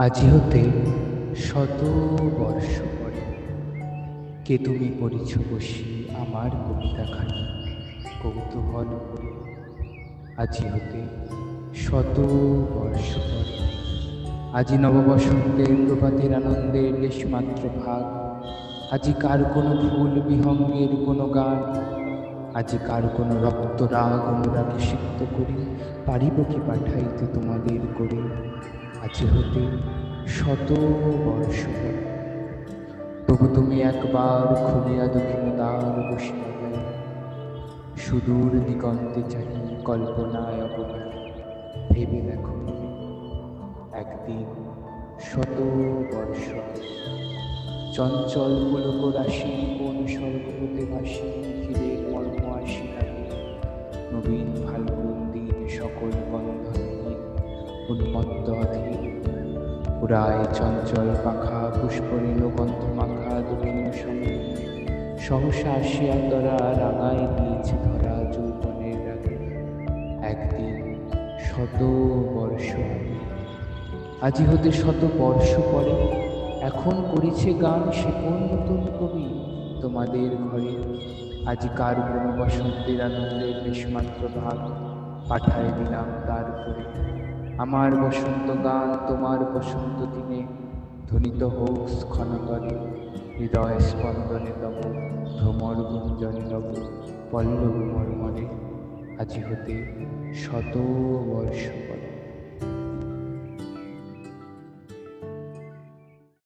আজি হতে শত বর্ষ পরে কে তুমি পড়িছ বসি আমার কবিতাখানি কৌতূহল করে। আজি হতে শত বর্ষ পরে আজি নববসন্তের প্রভাতের আনন্দের লেশমাত্র ভাগ। আজি কার কোনো ফুল বিহঙ্গের কোনো গান, আজি কার কোনো রক্ত রাগ অনুরাগে সিক্ত করি পারিব কি পাঠাইতে তোমাদের করে। আজি হতে শত বর্ষ পরে তবু তুমি একবার খুলিয়া দক্ষিণ দ্বার বসিয়া গেল, সুদূর দিগন্তে চাহি কল্পনায় অবনত ভেবে দেখো একদিন শত বর্ষ আগে চঞ্চল পুলক রাশি কোন স্বর্গ হতে ভাসি নিখিলের মর্ম আসি লাগে। নবীন ফাল্গুন দিন সকল বন্ধনহীন উন্মত্ত অধীর পুরায় চঞ্চল পাখা পুষ্পরেণ গন্ধ মাখা দক্ষিণ সময় সহসা আসিয়া তরা রাঙায় নিজ ধরা যৌবনের রাগে। একদিন শত বর্ষ আগে আজি হতে শত বর্ষ পরে এখন করিছে গান সে কোন নতুন কবি তোমাদের ঘরে। আজি কার কোনো বসন্তের আনন্দের লেশমাত্র ভাগ পাঠায় দিলাম তার করে। আমার বসন্ত গান তোমার বসন্ত দিনে ধ্বনিত হোক ক্ষণতরে, হৃদয় স্পন্দনে তব ভ্রমর গুঞ্জনে নব পল্লব মর্মরে। আজি হতে শত বর্ষ পরে।